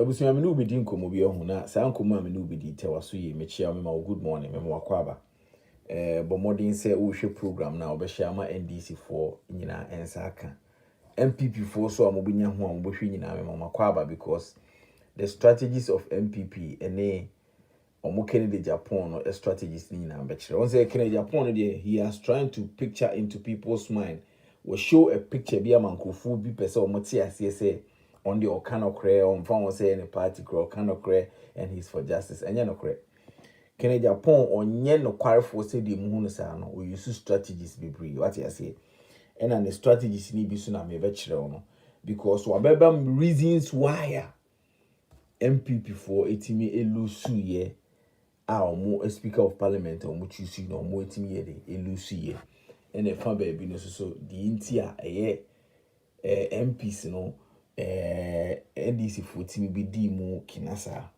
Abusia me no be din komo bi ho na sa nkomo a me no be di tewaso ye me chia me ma good morning me ma wakwaba bo modern say wo hwe program na obehia ma NDC for nyina ensa aka MPP for so amobunya ho amobhwe nyina me ma wakwaba because the strategies of MPP ene omo Kennedy Japan no strategies nyina be on say Kennedy Japan no he has trying to picture into people's mind will show a picture bi amankrofo bi pese omo tie ase say on the Ahenkorah on found say any party Ahenkorah and he's for justice and no correct. Kennedy Japan on yen no quarry for say the moon sa no we use strategies be brave what you say and the strategies ni bi so na me be kire no because wabeba reasons why MPP for etimi elusu ye a omo a speaker of parliament omo choose no omo etimi ye de elusu ye and e fa baby no so the intia MPs no NDC for team be di mu kinasa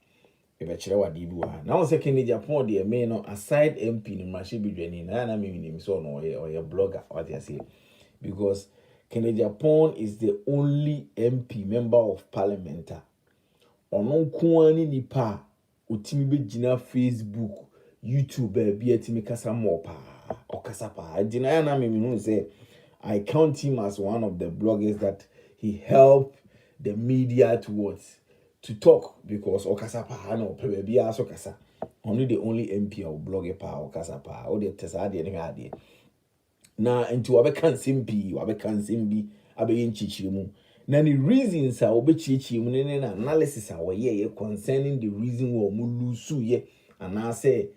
ebe kire wade bi wa na won say Kennedy Japan de me no aside MP no machine bi dwani na me nim so no or blogger what you say because Kennedy Japan is the only MP member of parliament ono kuani nipa otimi be gina Facebook YouTube bi atimi kasa mo pa okasa pa dina na me hu say I count him as one of the bloggers that he helped the media to talk because okasa pa no pe aso kasa only the only MP or blogger pa okasa pa o de tesa de ne ade na nti wabekan simbi abe nchichiri mu na the reasons a obechichi mu ne na analysis a we concerning the reason why mu lusu ye and say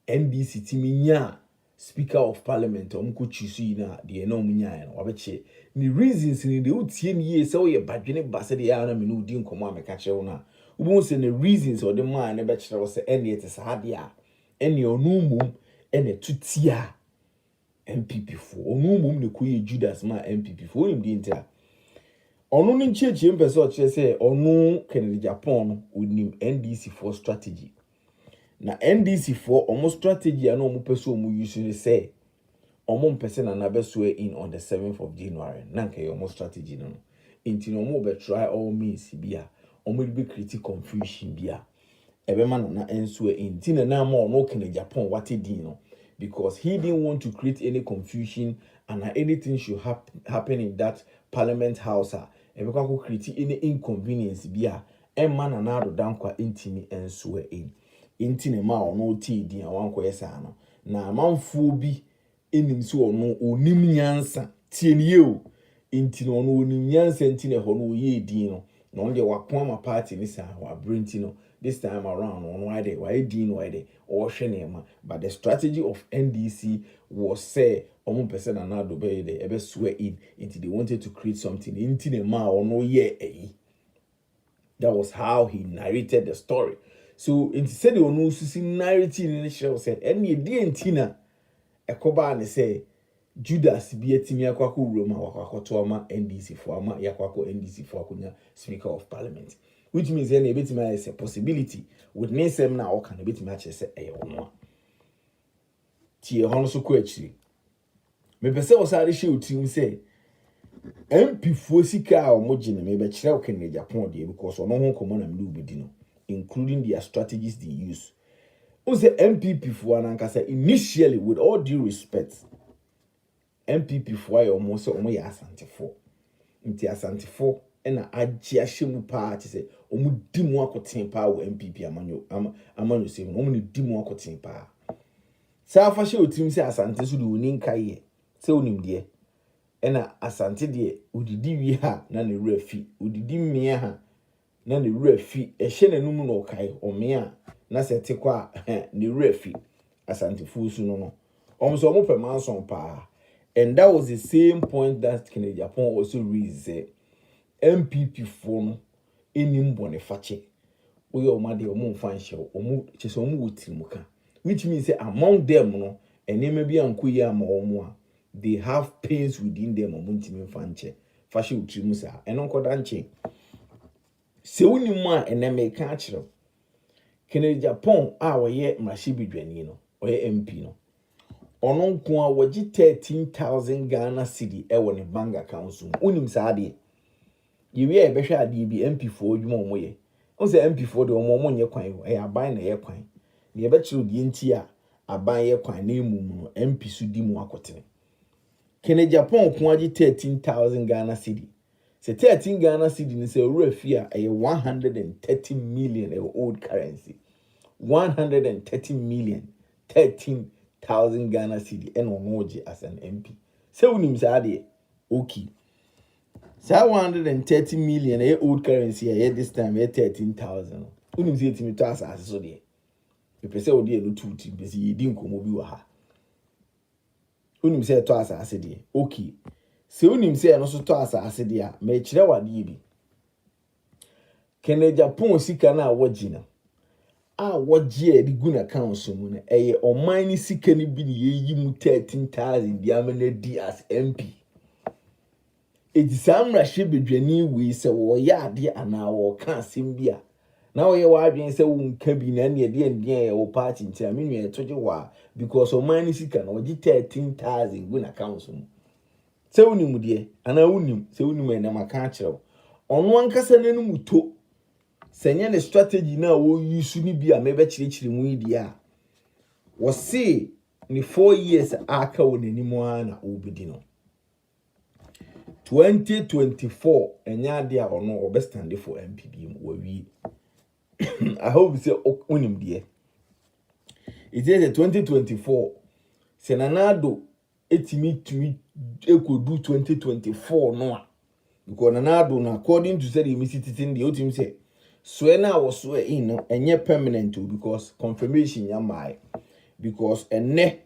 NDC timinya Speaker of Parliament omko chisu na de na omunya no wabeche ni reasons ni de utie ni ye se wo ye badwene base de ya na me no di nkomo ameka kire wo na ubu se the reasons or the man na be kire wo se ene ete sa de a ene onumum ene tutia MPP fo onumum ne koye Judas ma MPP fo onim di ntia onu ni nchechi mpese o kire se onu Kennedy Japan onim NDC for strategy na NDC for almost strategy and omo pese omo use say omo pese na na be swear in on the 7th of January na nke omo strategy no inti no omo be try all means bia omo be create confusion bia ebe ma na enswear in ti na ma ono Kennedy Japan what he did no because he didn't want to create any confusion and anything should happen in that parliament house ebe kwa create any inconvenience bia e ma na do dan kwa intimi enswear in intine ma ono ti di awanko yesa no na manfo bi enim so ono onim nyansa tie ne o intine ono onim nyansa intine ho no ye din no na on de wakon ma party ni sa wa brenti no this time around ono why din why dey or hwe ne ma but the strategy of NDC was say omo person na do be dey ebe swear in into they wanted to create something intine ma ono ye that was how he narrated the story. So in said you know susi narrative in the show said any day entina ekoba ne say Judas bi etimi akwako Roma wakwakoto ama NDC for ama yakwako NDC for akonya speaker of parliament which means any betima is a possibility with me sem na o kan betima ache say ono tie hono so ko achiri me pese o sare she otim say MP for sika o mogine me be kire o Kennedy Japan de because ono ho komo na me do bedi no including their strategies they use. On the MPP for an initially, with all due respect, MPP for almost almost asante for. Inti asante for and Agyapong party say omu dimu akotin pa wo MPP amanyo say omu ni dimu akotin pa. Sa fa she otim say asante so do ni nkai ye. Say onim de. Ena asante de udidi wi ha na ne rafi udidi mmia ha na ne rafi ehye nanum no kai omia na sete kwa ne rafi asante fusu no omso omo pe manson pa and that was the same point that Kennedy Japan also raised MPP for no enim bone fache oye omade omo mfa nhye omo chese omo wotirimuka which means say among them no enema bi ankoyi ama omo a they have pains within them omo ntimi mfa nche fashe wotirimu sa enonkoda nche se woni mu a eneme ka akire Kennedy Japan a woye mashibi dwani no oye MP no ono nko a wogi 13,000 Ghana cedi e wo ne bank account so unim sa ade yewe e behwe ade bi MP for odwuma omoye On say MP for the omo nye kwan e aban na ye kwan. Na ye betru die nti a aban ye kwan na emu no MP su di mu akotene. Kene Japan kwaji 13,000 Ghana cedi. Se 13 Ghana cedi ni se owura fi a 130 million old currency. 130 million 13,000 Ghana cedi and onoje as an MP. Se unim sa de okay. Sa 130 million old currency this time 13,000. Unim se etimi to asase so de. E pese odi enu tuti pese yedi nkomo bi wa ha. Unim se to asase de. Okay. Se unim se no so to asase de a me kire wade bi. Kene Japan sika na wagina. Wagye di gu na council mu na oman ni sika ni bi ni yeyi mu 13,000 di amana di as MP. Edi samra hye bedwani we se wo ya ade ana wo ka asem bi a na wo ye wa adwen se wo nka bi na ne de ndien wo party ntira me nwe toje wa because oman ni sika na wagye 13,000 gu na council mu. Se wonim de ana wonim se wonim ena maka kire ono ankasa nanum to senye ne strategy na wo use ni bi a mebe chire mu idi a wo se ni 4 years aka wo nanimu ana obidi no 2024 enya de a ono obe stand for MPB wo wi I hope say onim de it is 2024 senanado etimi ekodu 2024 no a because nanado na according to say the citizen the otim say swear na was swear in no enye permanent because confirmation ya mai because enne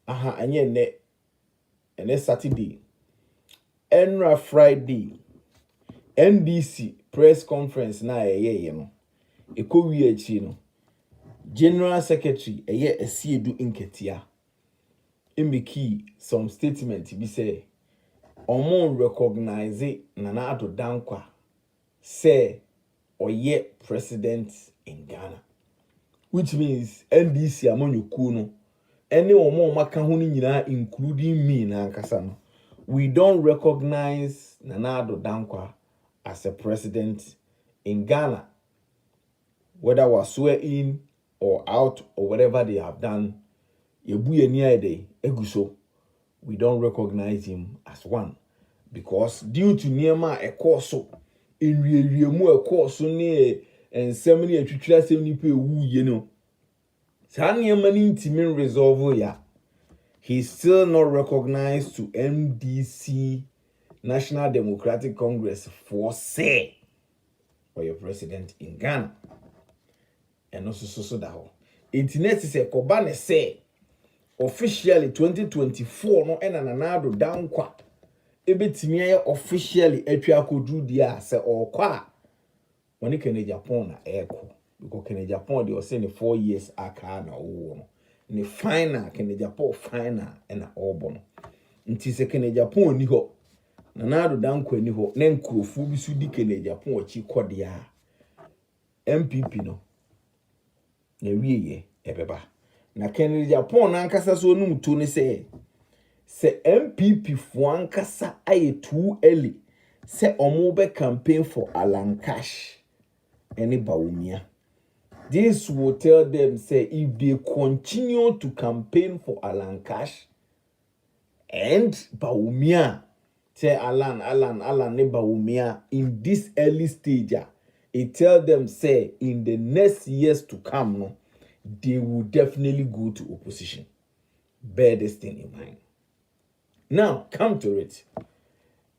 enye enne Saturday enra Friday NDC press conference na ye no ekowi achi no general secretary Esiedu Nketia emeki some statement bi say omo recognize Nana-Addo Dankwa say oye president in Ghana, which means NDC amonyoku no any omo maka ho ni nyina including me na ankasa no we don't recognize Nana-Addo Dankwa as a president in Ghana, whether was swear in or out or whatever they have done. We don't recognize him as one because due to Niema a course in mu a course ne and semini a twitwa sem ni pe wu ye no sa Niema ni ntimi resolve ya. He's still not recognized to MDC National Democratic Congress for say for your president in Ghana. And also so that internet is a kobane say officially 2024 no ena Nana-Addo Dankwa ebetimi aye officially atwa akodu dia se okwa woni Kene Japan na eko because Kene Japan dey say 4 years aka na wo no ni final Kene Japan final na obo no nti se Kene Japan ni ho Nana-Addo Dankwa ni ho na nkurofu bi su di Kene Japan ochi kode a MPP no na wieye ebeba na Kene Japan na ankasa so num to ne se MPP fo ankasa aye too early se omo be campaign for Alan Cash any Bawumia. This will tell them say if they continue to campaign for Alan Cash and Bawumia say Alan ne Bawumia in this early stage, it tell them say in the next years to come no, they will definitely go to opposition. Bear this thing in mind. Now, come to it.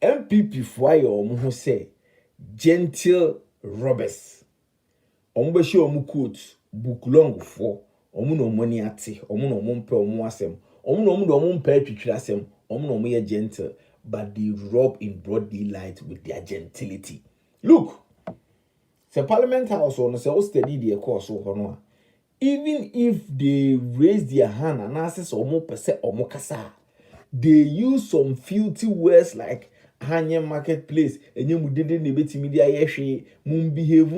MPP fwaya omu say gentle robbers. Omu beshi omu quote book long for omu no money ate omu no mumpe omu asem omu no mumpe twitwira asem omu no ye gentle but they rob in broad daylight with their gentility. Look, the Parliament House on say study the course so even if they raise their hand and ask omu pese omu kasa, they use some filthy words like hanye marketplace enye mudede ne betimi dia yehwe mum behave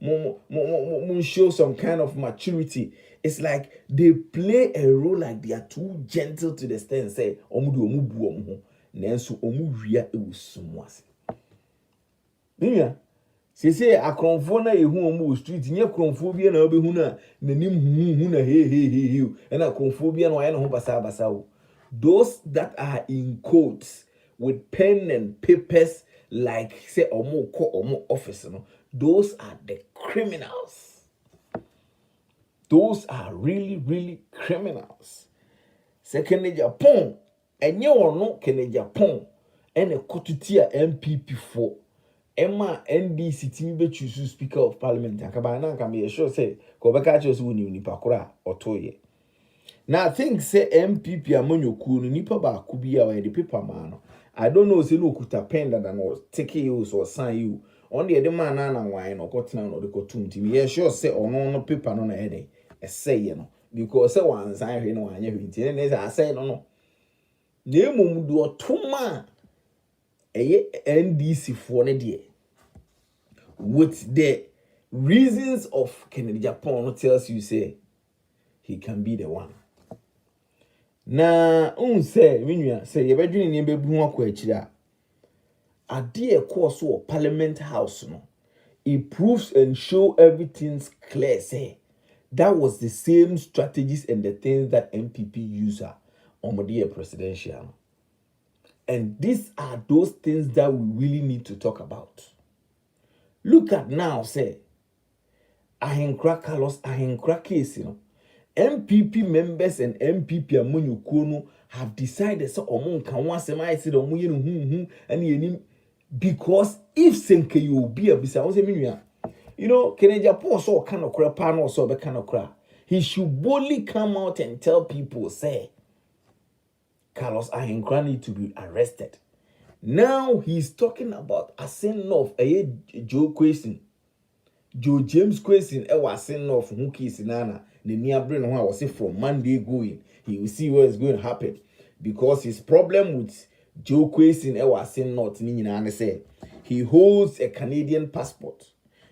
mum show some kind of maturity. It's like they play a role like they are too gentle to the extent say omu de omu bu omu ho nanso omu wia e wosumwase. Nia Say akronfo na ehu omo street nye kronfo bia na obehu na nanim hu na he and akronfo bia na no ho basa o. Those that are in courts with pen and papers like say omo office no, those are the criminals. Those are really criminals. Second Japan enye wono kene Japan ene kotutia MPP for Emma NDC team be choose Speaker of Parliament akaba na nka me sure say ko be ka choose woni nipa kora otoye. Now I think say MPP amonyoku no nipa ba ku bi a the paper man no. I don't know say no kuta pen that no take you or sign you. On the man na wan no kotena no de kotum team. Yeah sure say ono no paper no na ede. E say you know because say one sign hwe no anya hwe nti ne say say no. Na emom do otoma eye NDC for ne de with the reasons of Kennedy Japan tells you say he can be the one. Na say minua say ye bedwini ne bebu akwa akira ade e course o Parliament House no, it proves and show everything's clear say that was the same strategies and the things that MPP use on the presidential. And these are those things that we really need to talk about. Look at now, say, Ahenkorah case, MPP members and MPP among have decided so among can one semi said and because if Senke you be a bisa, Kennedy Japan so kind of crap panel so be kind of crap. He should boldly come out and tell people, say, Carlos Ahenkorah need to be arrested. Now he's talking about a sin of a Joe question. Joe James question was sin of who kiss nana. The near brain was say from Monday going. He will see what is going to happen. Because his problem with Joe question was sin not nina say he holds a Canadian passport.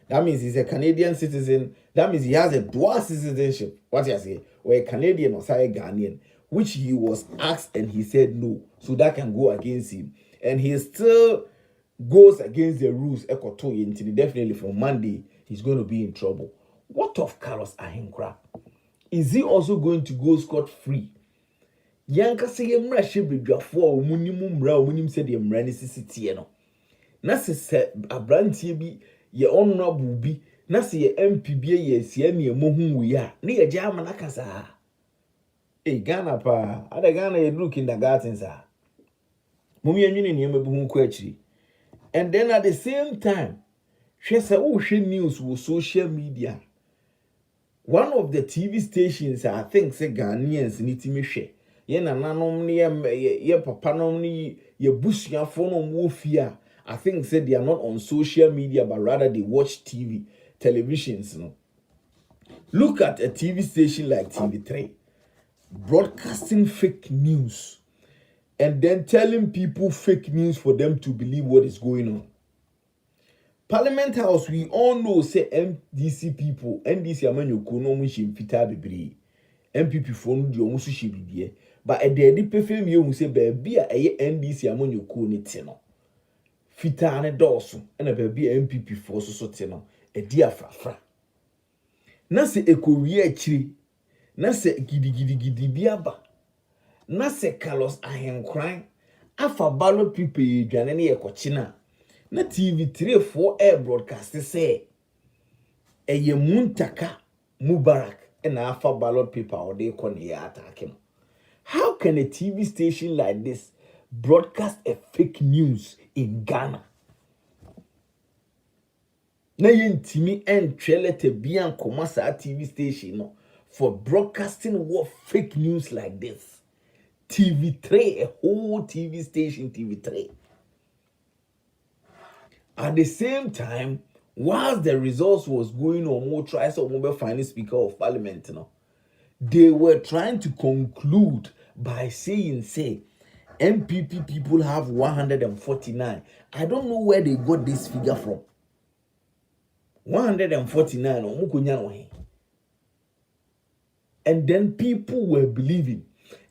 That means he's a Canadian citizen. That means he has a dual citizenship. What you say? Or a Canadian or say a Ghanaian, which he was asked and he said no. So that can go against him. And he still goes against the rules. Definitely from Monday, he's going to be in trouble. What of Carlos Ahenkorah? Is he also going to go scot-free? Yanka say yemra shebe dwafo omunimum mra omunim said yemra ne sisitie no. Na se abrantie bi ye honorable bi na se ye MP bi ye sia ne emohu wi a ne ye gya amana kasa. Ghana pa ada Ghana ye look in the gardens Mummy and you never question. And then at the same time, she said, oh, she news was social media. One of the TV stations, I think, say Ghanaians need to me share. Yena nanom ye papa nom ni ye busia phone warfare. I think said they are not on social media, but rather they watch televisions. No. Look at a TV station like TV3, broadcasting fake news. And then telling people fake news for them to believe what is going on. Parliament House, we all know, say MDC people, NDC amanyo kono mu shimfita bebre. MPP phone di omusu shibidie. But at the edit perfume you say baby a NDC amanyo kono tino. Fita ne dosu, and a baby MPP force so tino, a dear fra. Na se ekowie chiri, na se gidi biaba. Na se Carlos Ahenkorah afa ballot people dwane ne yekochina na TV3 for air broadcast say eye muntaka Mubarak and afa ballot people or they kon here attacking. How can a TV station like this broadcast a fake news in Ghana? Na yentimi entwelete bian komasa TV station no for broadcasting what fake news like this. TV3, a whole TV station, TV3. At the same time, whilst the results was going on, more tries of mobile finance Speaker of Parliament, they were trying to conclude by saying, say, MPP people have 149. I don't know where they got this figure from. 149. And then people were believing.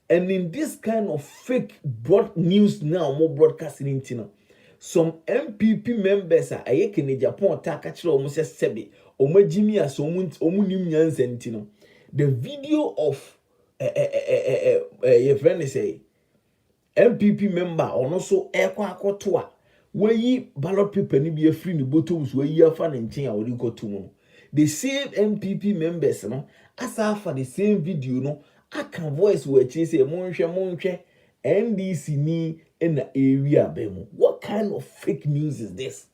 And in this kind of fake news now, more broadcasting into some MPP members are Kennedy Japan attack actually almost sebe omajimi as omunim nyansentino. The video of your friend say MPP member or also ekwa akotoa we ballot paper ni be free ni bottoms we afa ne nchen a wori koto mu. The same MPP members no asa for the same video no aka voice we chi say monhwe NDC ni in the area bemu. What kind of fake news is this?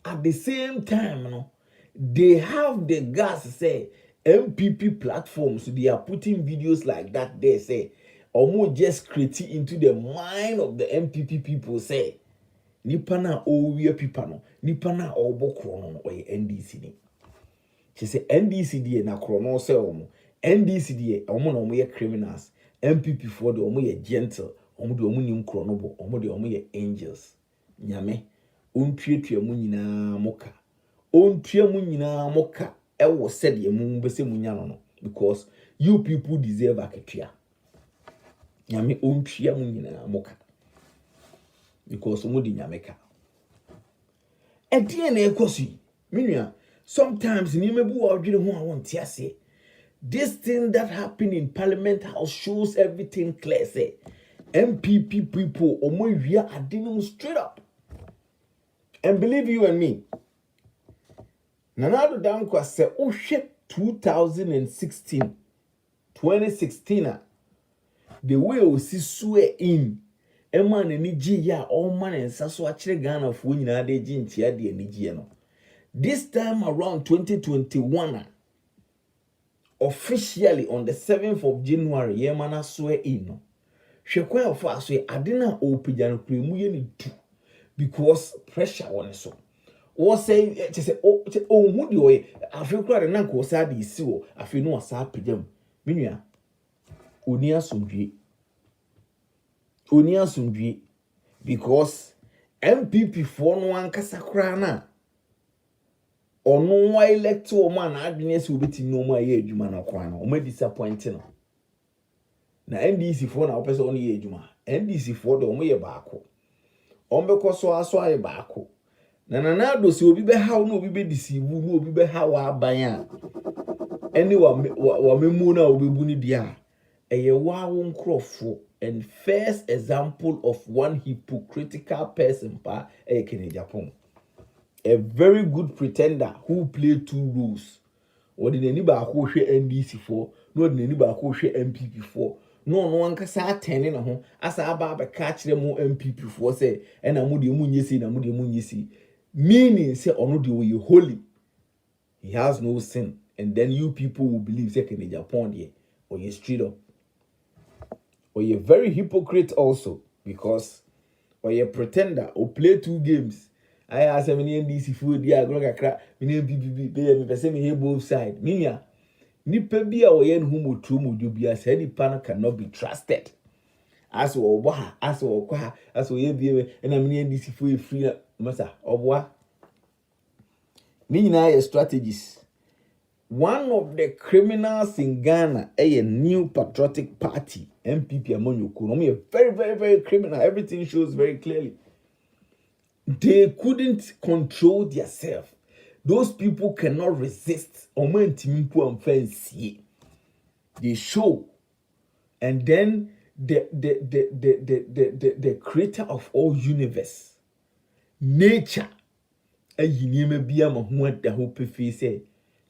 At the same time, no, they have the gas say MPP platforms, they are putting videos like that. They say almost just creating into the mind of the MPP people say Nipana owe people no Nipana obo krono or NDC ni. She say NDC die na krono say omo NDC die omo na omo ye criminals. MPP for the omo ye gentle, omo de omo nim krono bo, omo de omo ye angels. Nyame ontwetwe mu nyina moka. Ontwe mu nyina moka e wo said ye mu bese mu nya no because you people deserve aketua. Nyame ontwe mu nyina moka. Because omo di nyame ka. E die na ekosi. Minua sometimes ni mebu wa odwene ho a won tie ase. This thing that happened in Parliament House shows everything clear. Say MPP people omo wia adinum straight up. And believe you and me, Nanado Dankwa said, oh shit, 2016, the way we see swear in, a man and ya, all man and Sasso actually Ghana of winning a day jintia de Nigiano. This time around 2021, officially on the 7th of January, Yemana swear in. Shekwa of us, I didn't open Janukri because pressure on so. Or say, oh, who do you? I feel quite an uncle sad is so. I feel no sad pidum. Minia Unia Sundri because MPP for no one Casakrana or no why electoral man Agnes will be no more age man or crown or may disappointing. Now NDC for now person only age man NDC for the way back. Ombeko so aso aye baako na nanado se obi be haw no obi be deceive no obi be haw aban a eni wa memu na obi bu ni dia eye wa wo nkrofo and first example of one hypocritical person pa in Japan, a very good pretender who played two roles. What did anybody who share NDC for? No did anybody who share MPP for? No one can say attending a home as I baba catch them more MPP for say, and I moody munyesi, and I moody munyesi. Meaning, say, or no, you holy. He has no sin. And then you people will believe, second in Japan, yeah, or you're straight up. Or you're very hypocrite also, because, or you're pretender, or play two games. I ask him in NDC food, yeah, go like crap, MPP, me say me hear both sides. Meaning, nipa bia oyen humo trumu dubia say nipa no cannot be trusted. As oboha, as okwa, as oye bia na me NDC for free masa obwa. Ni nyina strategies. One of the criminals in Ghana, a new patriotic party, MPP among you could very criminal. Everything shows very clearly. They couldn't control themselves. Those people cannot resist. They show. And then the creator of all universe, nature,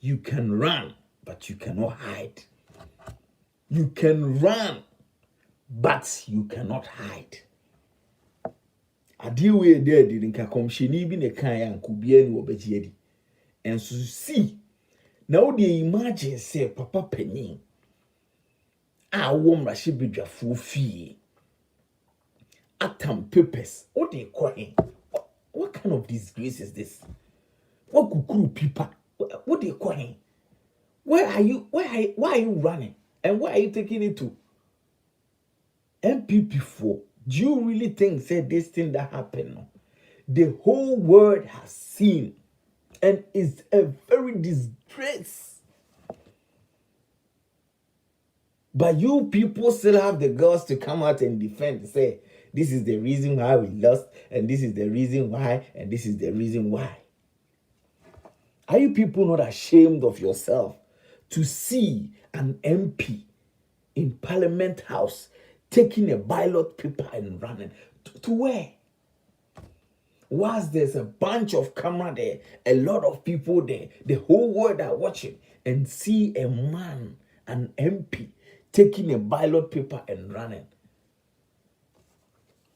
you can run, but you cannot hide. You can run, but you cannot hide. Adiwe there didn't come she be the kind could be any obejedi. And so see now they imagine say Papa Penny. I won't rashi be a full fee. Atom papers. What they call him? What kind of disgrace is this? What kukuru people? What they call him? Where are you? Why are you running? And why are you taking it to MPP4? Do you really think say this thing that happened? No? The whole world has seen, and it's a very disgrace. But you people still have the girls to come out and defend, say, this is the reason why we lost, and this is the reason why, and this is the reason why. Are you people not ashamed of yourself to see an MP in Parliament House taking a ballot paper and running? To where? Whilst there's a bunch of camera there, a lot of people there, the whole world are watching, and see a man, an MP, taking a ballot paper and running.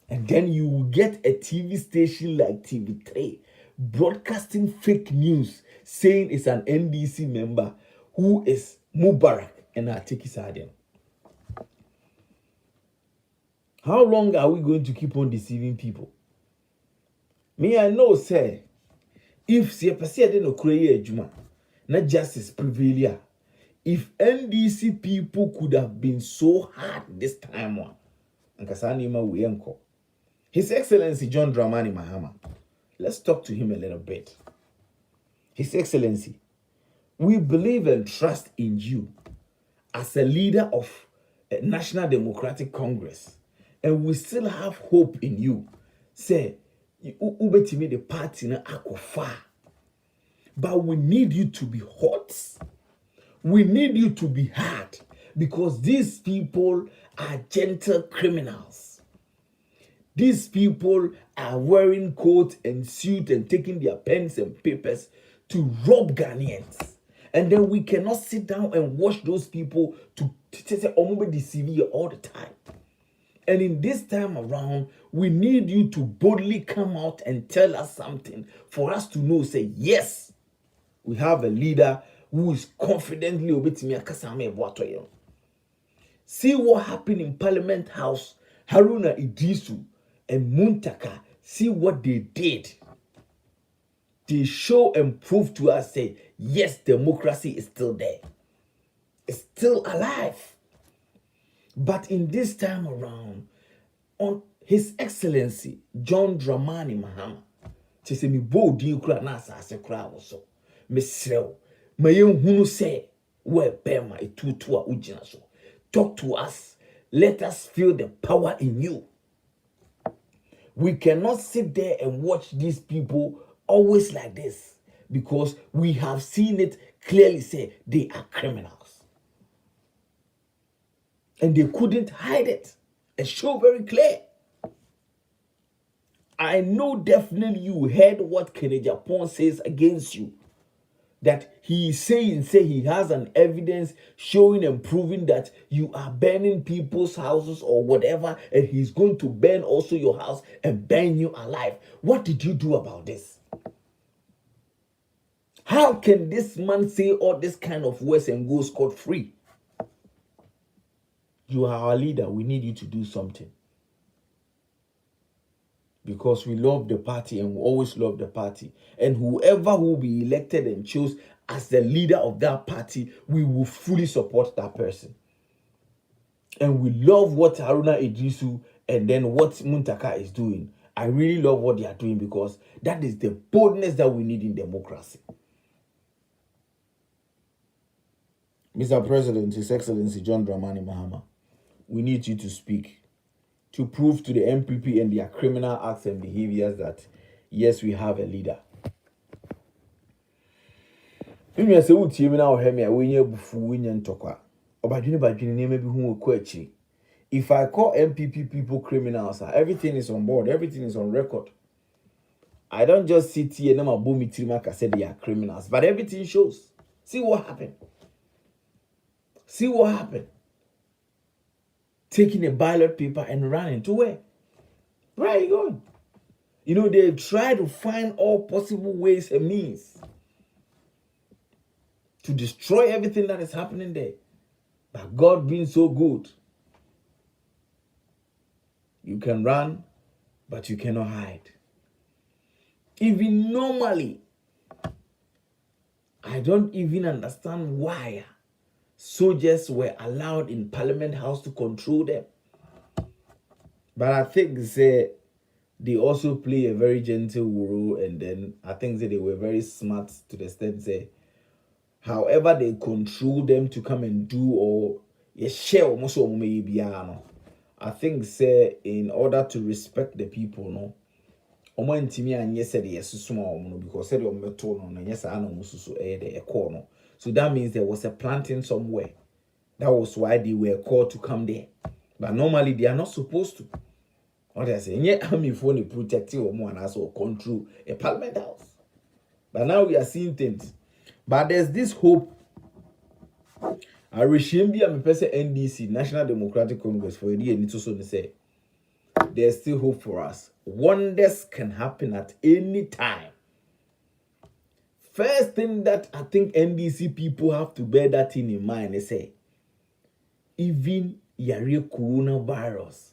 And then you will get a TV station like TV3 broadcasting fake news saying it's an NDC member who is Mubarak and Atiki Sadian. How long are we going to keep on deceiving people? Me, I know, say, if CPC didn't create a Juma, not justice prevail. If NDC people could have been so hard this time one, and Kasanima Wienko, His Excellency John Dramani Mahama, let's talk to him a little bit. His Excellency, we believe and trust in you as a leader of a National Democratic Congress, and we still have hope in you. Say, ubetimi the party na akofa, but we need you to be hot. We need you to be hard, because these people are gentle criminals. These people are wearing coat and suit and taking their pens and papers to rob Ghanaians. And then we cannot sit down and watch those people to say, "Oh, deceive you all the time." And in this time around, we need you to boldly come out and tell us something for us to know, say, yes, we have a leader who is confidently obeying me. See what happened in Parliament House, Haruna Idisu and Muntaka. See what they did. They show and prove to us, say, yes, democracy is still there. It's still alive. But in this time around, on His Excellency John Dramani Mahama, say me bold you kra na asase kra wo so. Me srew. Me yenhunu say we bema etutu a ugina so. Talk to us. Let us feel the power in you. We cannot sit there and watch these people always like this, because we have seen it clearly say they are criminals. And they couldn't hide it and show very clear. I know definitely you heard what Agyapong says against you. That he is saying, he has an evidence showing and proving that you are burning people's houses or whatever, and he's going to burn also your house and burn you alive. What did you do about this? How can this man say all this kind of words and go scot-free? You are our leader. We need you to do something. Because we love the party and we always love the party. And whoever will be elected and chose as the leader of that party, we will fully support that person. And we love what Haruna Idrisu and then what Muntaka is doing. I really love what they are doing, because that is the boldness that we need in democracy. Mr. President, His Excellency John Dramani Mahama, we need you to speak, to prove to the MPP and their criminal acts and behaviors that, yes, we have a leader. If I call MPP people criminals, everything is on board, everything is on record. I don't just sit here and I say they are criminals, but everything shows. See what happened. See what happened. Taking a ballot paper and running to where? Where are you going? You know, they try to find all possible ways and means to destroy everything that is happening there. But God being so good, you can run, but you cannot hide. Even normally, I don't even understand why soldiers were allowed in Parliament House to control them. But I think they also play a very gentle role, and then I think that they were very smart to the extent however they control them to come and do or ye share omo so omo ye biara no. I think say in order to respect the people no, omo ntimi anye said yes small no, because said omo beto no na yes ana omo susu the call no. So that means there was a planting somewhere. That was why they were called to come there. But normally they are not supposed to. What I say, yeah, army for the protective omo and also control a parliament house. But now we are seeing things. But there's this hope. I regime be a person NDC, National Democratic Congress, for a year and so say there's still hope for us. Wonders can happen at any time. First thing that I think NDC people have to bear that thing in mind is say, even yare coronavirus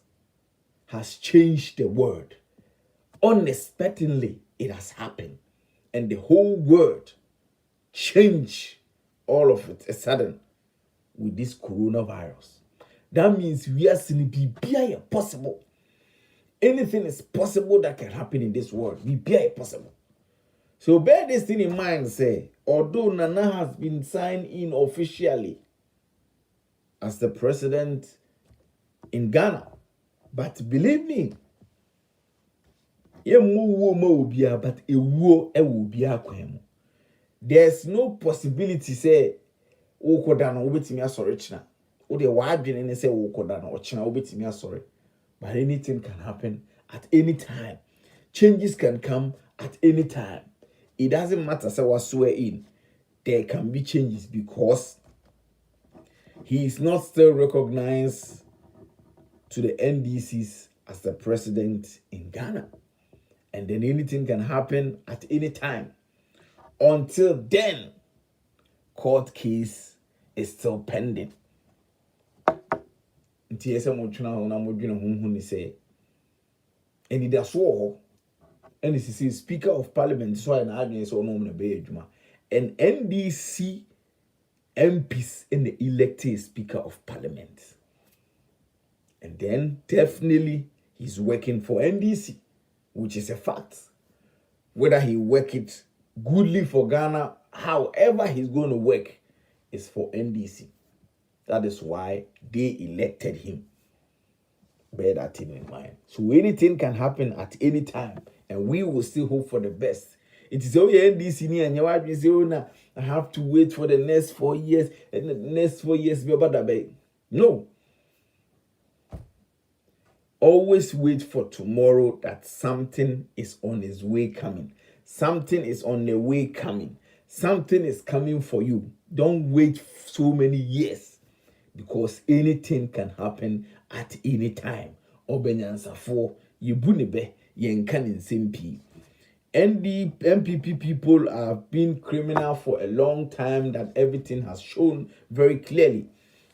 has changed the world. Unexpectedly, it has happened. And the whole world changed all of it a sudden with this coronavirus. That means we are seeing be possible. Anything is possible that can happen in this world. Be possible. So bear this thing in mind, say, although Nana has been signed in officially as the president in Ghana, but believe me, there's no possibility say Okodana obetimi asori china. O de wadwene ne say Okodana o china obetimi asori. But anything can happen at any time. Changes can come at any time. It doesn't matter say what swear in. There can be changes because he is not still recognized to the NDCs as the president in Ghana. And then anything can happen at any time. Until then, court case is still pending. Nti ese mo twena ho na mo dwene ho ni say eni da so and this is Speaker of Parliament so na adwene so no na be adwuma and NDC MPs in the elected Speaker of Parliament. And then definitely he's working for NDC, which is a fact. Whether he work it goodly for Ghana, however he's going to work is for NDC. That is why they elected him. Bear that thing in mind. So anything can happen at any time, and we will still hope for the best. It is only NDC and you say, oh, nah, I have to wait for the next 4 years, and the next 4 years be about that. No. Always wait for tomorrow that something is on its way coming. Something is on the way coming. Something is coming for you. Don't wait so many years because anything can happen at any time. Obenyansafo, yebunebe, yenkan simpi. And the MPP people have been criminal for a long time that everything has shown very clearly.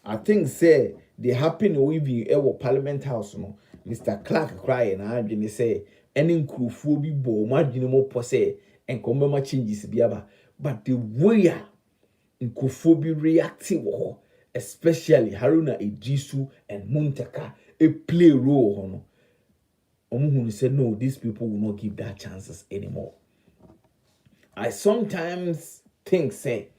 I think say they happen with the Parliament House, no. Mr. Clark crying, I say, any nkrufo bi bo madwene mo pose and come changes biaba. But the way nkrufo bi reactive, especially Haruna Ijisu and Muntaka, a play role. Omuhunu said, no, these people will not give that chances anymore. I sometimes think, say,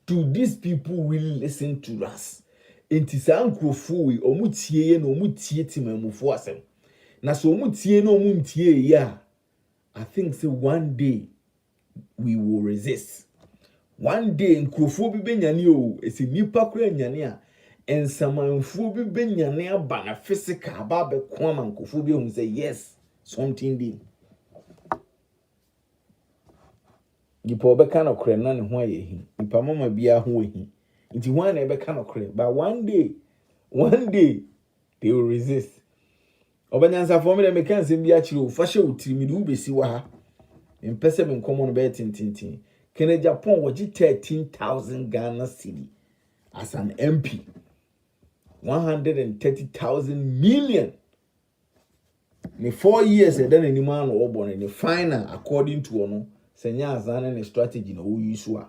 do these people really listen to us? Enti sa nkrofo we omutie na omutie timamufo asem. Na so omutie na omuntie ya. I think say one day we will resist. One day nkrofo bi benyane o, esi nipa kura nyane a ensamanfo bi benyane aba na physical ba be kwama nkrofo bi hu say yes, something did. Nipa obeka na kure na ne ho ayehi. Nipa mama bia ho ahi. Nti one ebe kind of but one day they will resist. Obanyansa for me dem kan sem bi akire o fashe utirimi du besi wa ha. Mpese me nkomo no be tintintin. Kene Japan woji 13,000 Ghana cedi as an MP. 130,000 million. Me 4 years e dan anima no obo ne final according to ono senya azana ne strategy na wo use wa.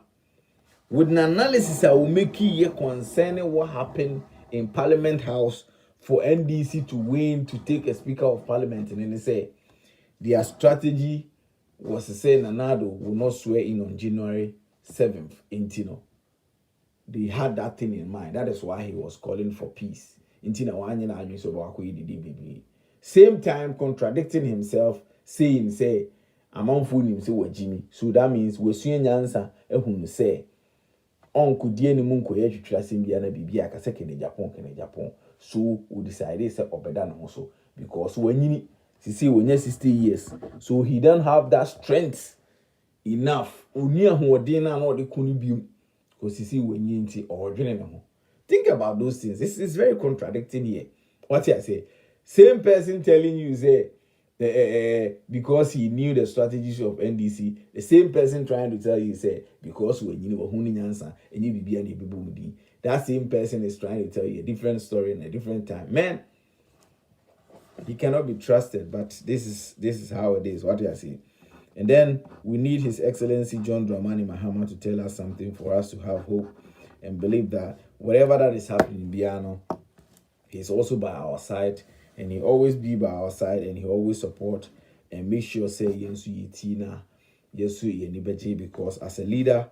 With an analysis I will make you concerning what happened in Parliament House for NDC to win to take a Speaker of Parliament, and then they say their strategy was to say Nanado will not swear in on January 7th in Tino. they had that thing in mind. That is why he was calling for peace. Same time contradicting himself, saying, say, among him say what Jimmy. So that means we see an answer, say, Uncle Diani Munko, you trust him, Biana Bibia, Kasek in Japan. So we decided, say, Obedan also, because when you see, when you're 60 years, so he don't have that strength enough. Unia who dina no de kunu bium. Because you see, when you into or think about those things. This is very contradicting here. What I say? Same person telling you say because he knew the strategies of NDC, the same person trying to tell you say because when you know who answer and you be any bibumudi, that same person is trying to tell you a different story in a different time. Man, he cannot be trusted. But this is how it is. What I say. And then we need His Excellency John Dramani Mahama to tell us something for us to have hope and believe that whatever that is happening in Biano, he's also by our side, and he always be by our side, and he always support and make sure say Yensu Yitina, Yesu Yenibeji, because as a leader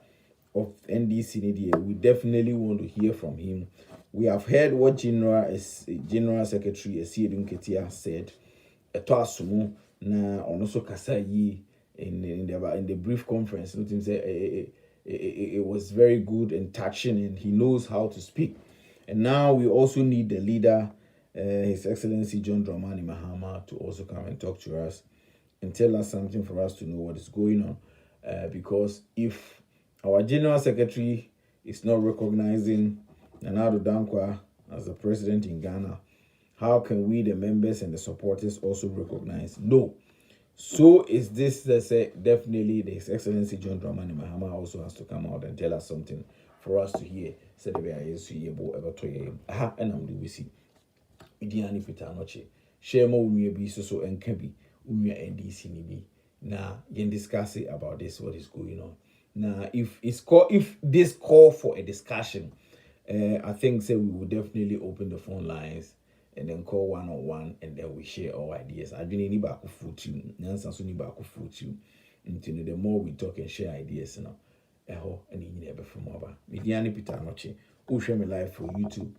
of NDC, we definitely want to hear from him. We have heard what General Secretary Esiedun Ketia said. Eto asumu na onoso kasa yi in the brief conference. It was very good and touching, and he knows how to speak. And now we also need the leader, His Excellency John Dramani Mahama, to also come and talk to us and tell us something for us to know what is going on. Because if our General Secretary is not recognizing Nana Addo Dankwa as the president in Ghana, how can we, the members and the supporters, also recognize? No. So is this, let's say, definitely His Excellency John Dramani Mahama also has to come out and tell us something for us to hear. Said we are aha, and I'm the see. Idiani Peter Noche. Share more with me, so and can be NDC nibi. Now, you discuss about this, what is going on. Now, if this call for a discussion, I think say we will definitely open the phone lines and then call one-on-one, and then we share our ideas. I don't need back foot you. Nansa so need back foot you. Until the more we talk and share ideas, you know. And you never from over. Midiani Peter Noche. Who share me live for YouTube?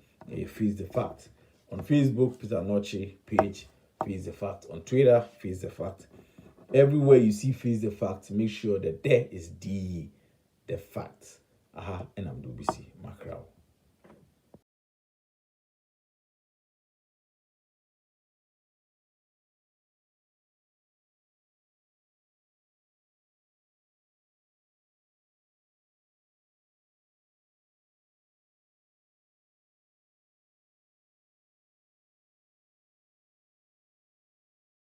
Face the Fact. On Facebook, Peter Noche page. Face the Fact. On Twitter, Face the Fact. Everywhere you see Face the Fact, make sure that there is the fact. Aha, and I'm Dubisi Macrao.